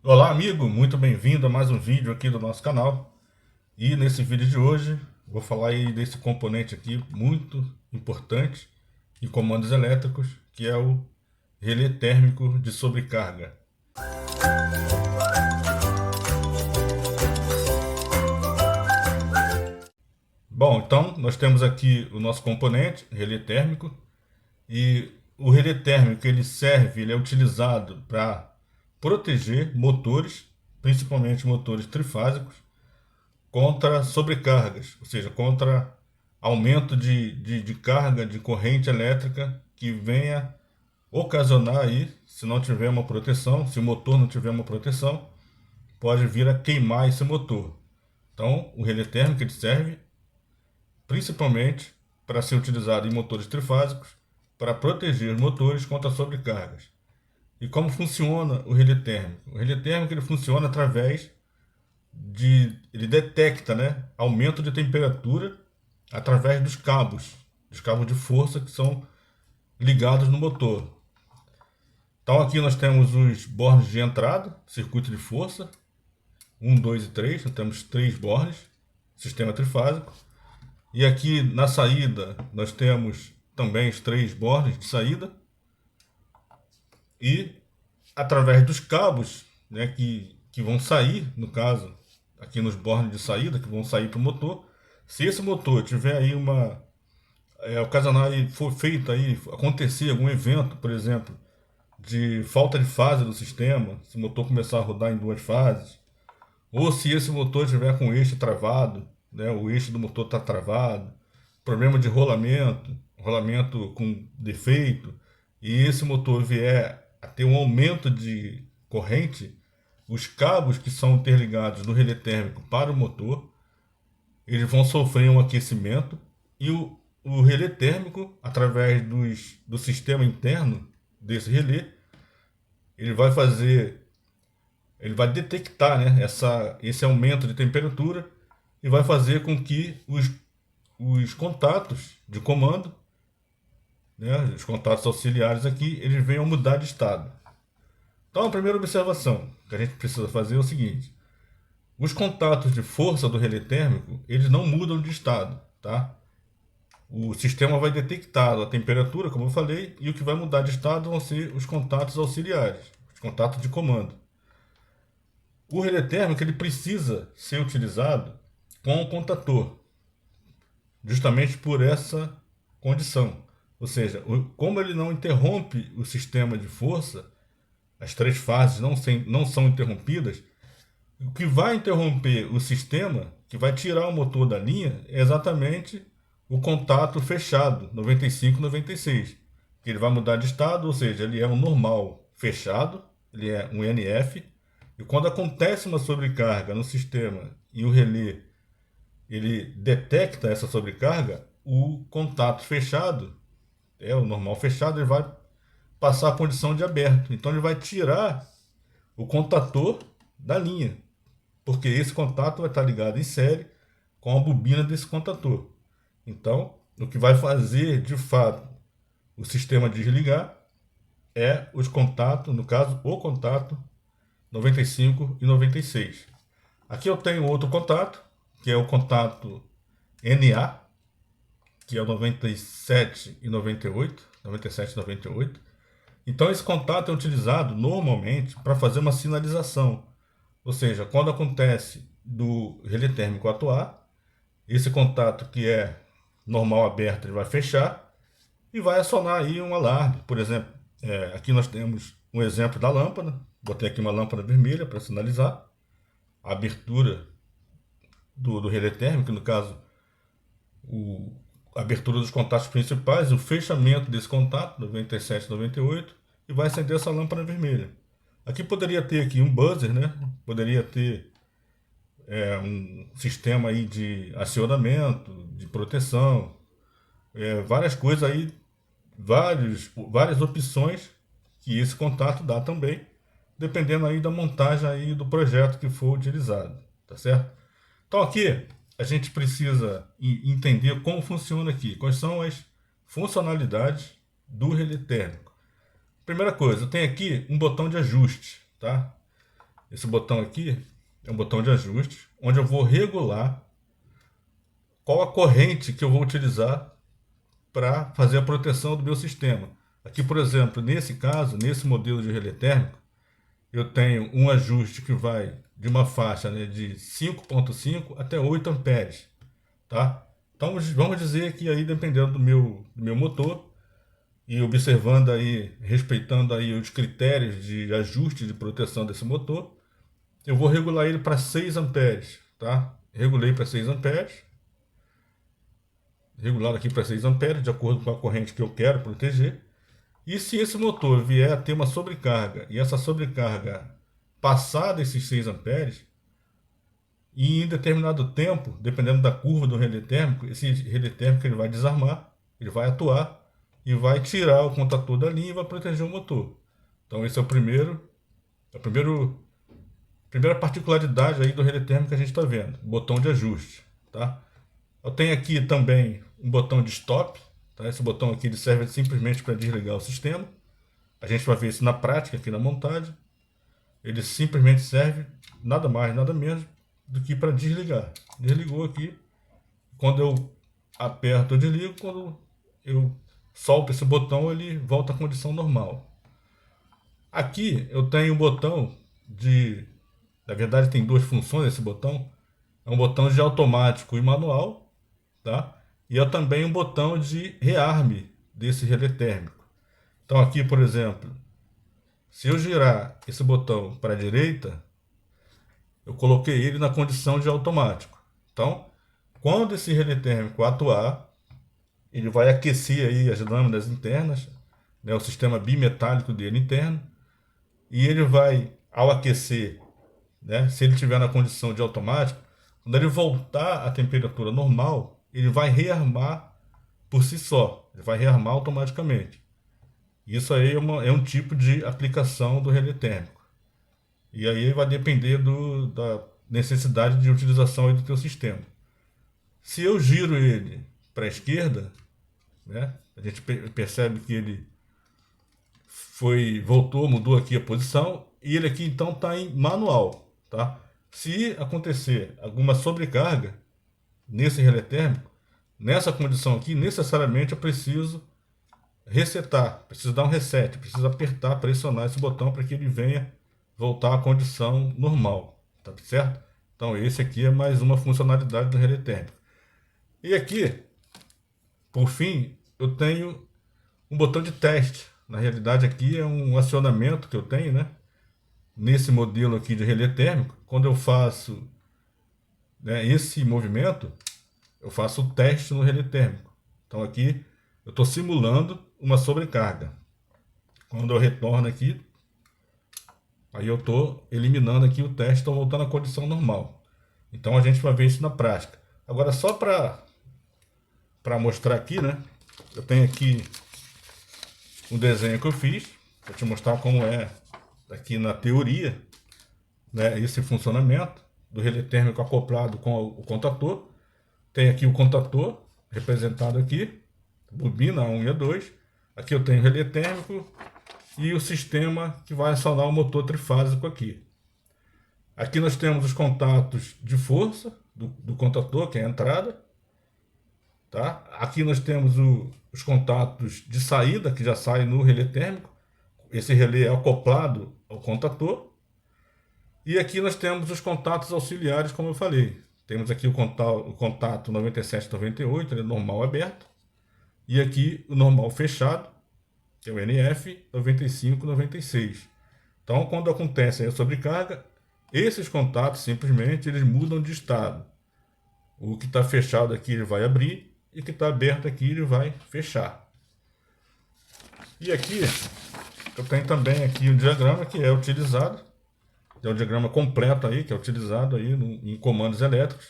Olá amigo, muito bem-vindo a mais um vídeo aqui do nosso canal. E nesse vídeo de hoje vou falar aí desse componente aqui muito importante em comandos elétricos, que é o relé térmico de sobrecarga. Bom, então nós temos aqui o nosso componente, relé térmico, e o relé térmico ele é utilizado para proteger motores, principalmente motores trifásicos, contra sobrecargas, ou seja, contra aumento de carga, de corrente elétrica que venha ocasionar aí, se não tiver uma proteção, se o motor não tiver uma proteção, pode vir a queimar esse motor. Então, o relé térmico ele serve principalmente para ser utilizado em motores trifásicos, para proteger os motores contra sobrecargas. E como funciona o relé térmico? O relé térmico ele funciona através ele detecta, né, aumento de temperatura através dos cabos de força que são ligados no motor. Então aqui nós temos os bornes de entrada, circuito de força, 1, 2 e 3, nós temos 3 bornes, sistema trifásico. E aqui na saída nós temos também os 3 bornes de saída. E através dos cabos, né, que vão sair, no caso, aqui nos bornes de saída, que vão sair para o motor, se esse motor tiver aí ocasionar aí, for feito aí, acontecer algum evento, por exemplo, de falta de fase do sistema, se o motor começar a rodar em 2 fases, ou se esse motor estiver com o eixo travado, né, o eixo do motor está travado, problema de rolamento com defeito, e esse motor vier a ter um aumento de corrente, os cabos que são interligados no relé térmico para o motor, eles vão sofrer um aquecimento e o relé térmico, através do sistema interno desse relé, ele vai detectar, né, esse aumento de temperatura e vai fazer com que os contatos de comando, né, os contatos auxiliares aqui, eles venham mudar de estado. Então a primeira observação que a gente precisa fazer é o seguinte: os contatos de força do relé térmico, eles não mudam de estado, tá? O sistema vai detectar a temperatura, como eu falei, e o que vai mudar de estado vão ser os contatos auxiliares, os contatos de comando. O relé térmico ele precisa ser utilizado com o contator, justamente por essa condição. Ou seja, como ele não interrompe o sistema de força, as 3 fases não são interrompidas, o que vai interromper o sistema, que vai tirar o motor da linha, é exatamente o contato fechado, 95 e 96. Que ele vai mudar de estado, ou seja, ele é um normal fechado, ele é um NF, e quando acontece uma sobrecarga no sistema e o relé ele detecta essa sobrecarga, o contato fechado, o normal fechado, ele vai passar a condição de aberto. Então ele vai tirar o contator da linha, porque esse contato vai estar ligado em série com a bobina desse contator. Então, o que vai fazer de fato o sistema desligar é os contatos, no caso, o contato 95 e 96. Aqui eu tenho outro contato, que é o contato NA, que é o 97 e 98, 97 e 98. Então esse contato é utilizado normalmente para fazer uma sinalização. Ou seja, quando acontece do relé térmico atuar, esse contato que é normal aberto ele vai fechar e vai acionar aí um alarme. Por exemplo, aqui nós temos um exemplo da lâmpada. Botei aqui uma lâmpada vermelha para sinalizar a abertura do relé térmico, no caso, a abertura dos contatos principais, o fechamento desse contato, 97 e 98, e vai acender essa lâmpada vermelha. Aqui poderia ter aqui um buzzer, né? Poderia ter um sistema aí de acionamento, de proteção, várias coisas aí, várias opções que esse contato dá também, dependendo aí da montagem aí do projeto que for utilizado, tá certo? Então aqui a gente precisa entender como funciona aqui, quais são as funcionalidades do relé térmico. Primeira coisa, tem aqui um botão de ajuste, tá? esse botão aqui é um botão de ajuste, onde eu vou regular qual a corrente que eu vou utilizar para fazer a proteção do meu sistema. Aqui, por exemplo, nesse caso, nesse modelo de relé térmico, eu tenho um ajuste que vai de uma faixa, né, de 5,5 até 8 amperes, tá? Então vamos dizer que aí, dependendo do meu motor e observando aí, respeitando aí os critérios de ajuste de proteção desse motor, eu vou regular ele para 6 amperes, tá? Regulei para 6 amperes, regulado aqui para 6 amperes, de acordo com a corrente que eu quero proteger. E se esse motor vier a ter uma sobrecarga, e essa sobrecarga passar desses 6 amperes, e em determinado tempo, dependendo da curva do relé térmico, esse relé térmico ele vai desarmar, ele vai atuar, e vai tirar o contator da linha e vai proteger o motor. Então esse é a primeira particularidade aí do relé térmico que a gente está vendo, botão de ajuste, tá? Eu tenho aqui também um botão de stop, tá? Esse botão aqui ele serve simplesmente para desligar o sistema. A gente vai ver isso na prática aqui na montagem. Ele simplesmente serve nada mais, nada menos do que para desligar. Desligou aqui. Quando eu aperto ou desligo, quando eu solto esse botão, ele volta à condição normal. Aqui eu tenho um botão de... Na verdade tem duas funções esse botão. É um botão de automático e manual, tá? E é também um botão de rearme desse relé térmico. Então aqui, por exemplo, se eu girar esse botão para a direita, eu coloquei ele na condição de automático. Então, quando esse relé térmico atuar, ele vai aquecer aí as lâminas internas, né, o sistema bimetálico dele interno, e ele vai, ao aquecer, né, se ele estiver na condição de automático, quando ele voltar à temperatura normal, ele vai rearmar por si só, ele vai rearmar automaticamente. Isso aí é um tipo de aplicação do relé térmico. E aí vai depender da necessidade de utilização aí do teu sistema. Se eu giro ele para a esquerda, né, a gente percebe que ele voltou, mudou aqui a posição, e ele aqui então está em manual, tá? Se acontecer alguma sobrecarga nesse relé térmico, nessa condição aqui, necessariamente eu preciso resetar, preciso dar um reset, preciso apertar, pressionar esse botão para que ele venha voltar à condição normal, tá certo? Então esse aqui é mais uma funcionalidade do relé térmico. E aqui, por fim, eu tenho um botão de teste. Na realidade aqui é um acionamento que eu tenho, né? Nesse modelo aqui de relé térmico, quando eu faço, né, esse movimento, eu faço o teste no relé térmico. Então aqui eu estou simulando uma sobrecarga. Quando eu retorno aqui, aí eu estou eliminando aqui o teste, estou voltando à condição normal. Então a gente vai ver isso na prática. Agora só para mostrar aqui, né? Eu tenho aqui um desenho que eu fiz, para te mostrar como é aqui na teoria, né, esse funcionamento do relé térmico acoplado com o contator. Tem aqui o contator representado aqui, bobina 1 e a 2. Aqui eu tenho o relé térmico e o sistema que vai acionar o motor trifásico aqui. Aqui nós temos os contatos de força do contator, que é a entrada. Tá? Aqui nós temos os contatos de saída, que já saem no relé térmico. Esse relé é acoplado ao contator. E aqui nós temos os contatos auxiliares, como eu falei. Temos aqui o contato 9798, ele é normal aberto. E aqui o normal fechado, que é o NF 9596. Então, quando acontece a sobrecarga, esses contatos simplesmente eles mudam de estado. O que está fechado aqui ele vai abrir e o que está aberto aqui ele vai fechar. E aqui eu tenho também aqui um diagrama que é utilizado, é o diagrama completo aí que é utilizado aí em comandos elétricos.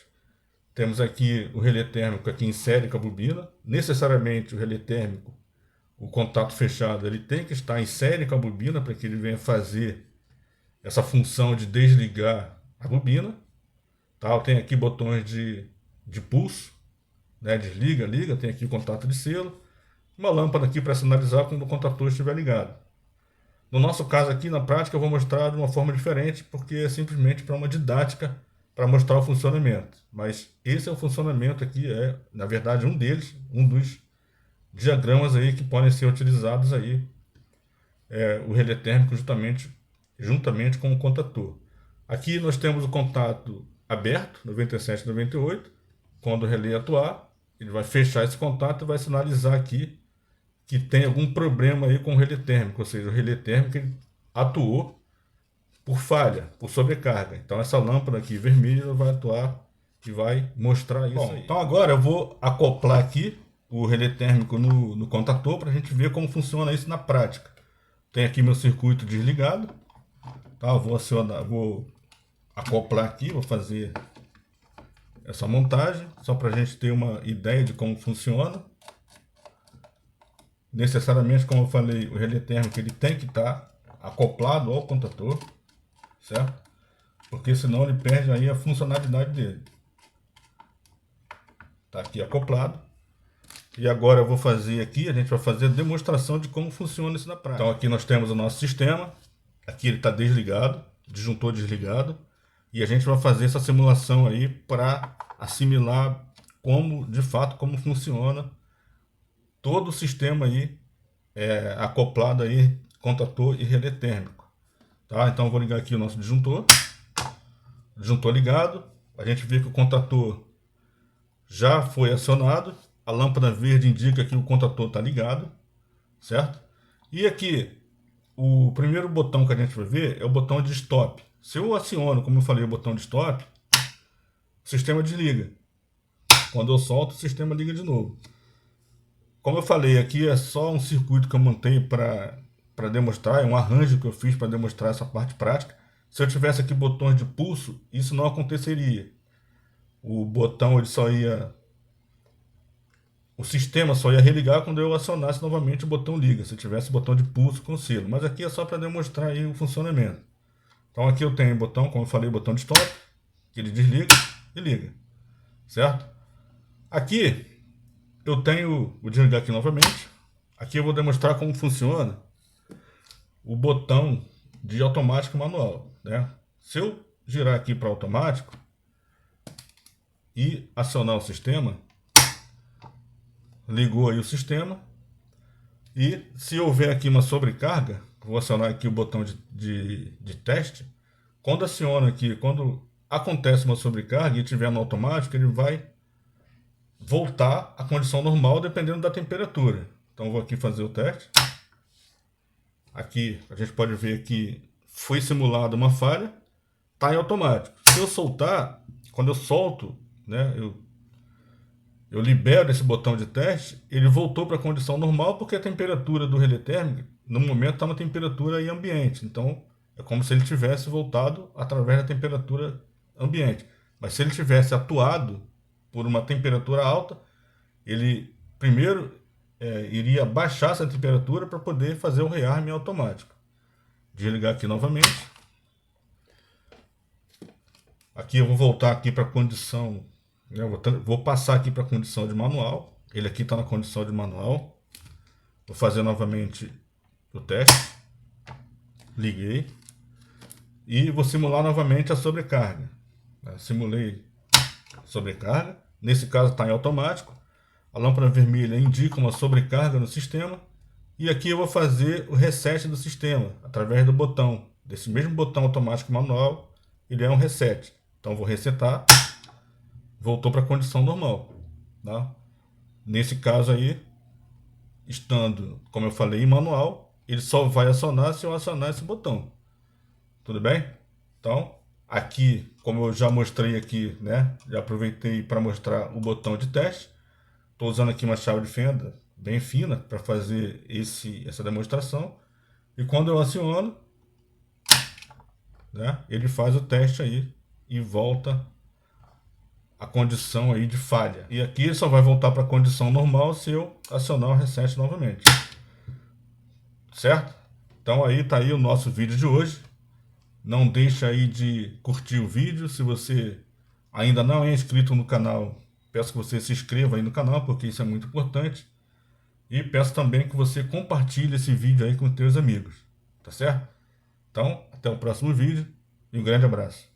Temos aqui o relé térmico aqui em série com a bobina. Necessariamente o relé térmico, o contato fechado, ele tem que estar em série com a bobina para que ele venha fazer essa função de desligar a bobina. Tá? Eu tenho aqui botões de pulso, né? Desliga, liga, tem aqui o contato de selo. Uma lâmpada aqui para sinalizar quando o contator estiver ligado. No nosso caso aqui, na prática, eu vou mostrar de uma forma diferente, porque é simplesmente para uma didática, para mostrar o funcionamento. Mas esse é o funcionamento aqui, na verdade, um deles, um dos diagramas aí que podem ser utilizados aí, o relé térmico juntamente com o contator. Aqui nós temos o contato aberto, 97 e 98. Quando o relé atuar, ele vai fechar esse contato e vai sinalizar aqui que tem algum problema aí com o relé térmico, ou seja, o relé térmico ele atuou por falha, por sobrecarga. Então essa lâmpada aqui vermelha vai atuar e vai mostrar isso aí. Então agora eu vou acoplar aqui o relé térmico no contator para a gente ver como funciona isso na prática. Tem aqui meu circuito desligado, tá? Eu vou acoplar aqui, vou fazer essa montagem, só para a gente ter uma ideia de como funciona. Necessariamente, como eu falei, o relé térmico ele tem que estar acoplado ao contator, certo? Porque senão ele perde aí a funcionalidade dele. Tá aqui acoplado. E agora eu vou fazer aqui, a gente vai fazer a demonstração de como funciona isso na prática. Então aqui nós temos o nosso sistema, aqui ele está desligado, disjuntor desligado, e a gente vai fazer essa simulação aí para assimilar de fato como funciona todo o sistema aí acoplado aí, contator e relé térmico. Tá? Então eu vou ligar aqui o nosso disjuntor ligado, a gente vê que o contator já foi acionado, a lâmpada verde indica que o contator está ligado, certo? E aqui, o primeiro botão que a gente vai ver é o botão de stop. Se eu aciono, como eu falei, o botão de stop, o sistema desliga. Quando eu solto, o sistema liga de novo. Como eu falei, aqui é só um circuito que eu mantenho para demonstrar, é um arranjo que eu fiz para demonstrar essa parte prática. Se eu tivesse aqui botões de pulso, isso não aconteceria. O sistema só ia religar quando eu acionasse novamente o botão liga, se tivesse botão de pulso com selo. Mas aqui é só para demonstrar aí o funcionamento. Então aqui eu tenho o botão, como eu falei, o botão de stop, que ele desliga e liga, certo? Aqui eu tenho, vou desligar aqui novamente. Aqui eu vou demonstrar como funciona o botão de automático manual, né? Se eu girar aqui para automático e acionar o sistema, ligou aí o sistema, e se houver aqui uma sobrecarga, vou acionar aqui o botão de teste. Quando aciona aqui, quando acontece uma sobrecarga e estiver no automático, ele vai voltar à condição normal dependendo da temperatura. Então vou aqui fazer o teste. Aqui a gente pode ver que foi simulada uma falha, está em automático. Se eu soltar, quando eu solto, né, eu libero esse botão de teste, ele voltou para a condição normal, porque a temperatura do relé térmico no momento está uma temperatura aí ambiente. Então é como se ele tivesse voltado através da temperatura ambiente. Mas se ele tivesse atuado por uma temperatura alta, ele primeiro iria baixar essa temperatura para poder fazer o rearme automático. Desligar aqui novamente. Aqui eu vou voltar aqui para a condição, né, vou passar aqui para a condição de manual. Ele aqui está na condição de manual. Vou fazer novamente o teste. Liguei. E vou simular novamente a sobrecarga. Simulei sobrecarga. Nesse caso está em automático. A lâmpada vermelha indica uma sobrecarga no sistema. E aqui eu vou fazer o reset do sistema através do botão. Desse mesmo botão automático manual, ele é um reset. Então vou resetar. Voltou para a condição normal. Tá? Nesse caso aí, estando, como eu falei, em manual, ele só vai acionar se eu acionar esse botão. Tudo bem? Então, aqui, como eu já mostrei aqui, né? Já aproveitei para mostrar o botão de teste. Estou usando aqui uma chave de fenda bem fina para fazer essa demonstração. E quando eu aciono, né, ele faz o teste aí e volta a condição aí de falha. E aqui ele só vai voltar para a condição normal se eu acionar o reset novamente. Certo? Então aí tá aí o nosso vídeo de hoje. Não deixa aí de curtir o vídeo. Se você ainda não é inscrito no canal, peço que você se inscreva aí no canal, porque isso é muito importante. E peço também que você compartilhe esse vídeo aí com os teus amigos. tá certo? Então, até o próximo vídeo e um grande abraço.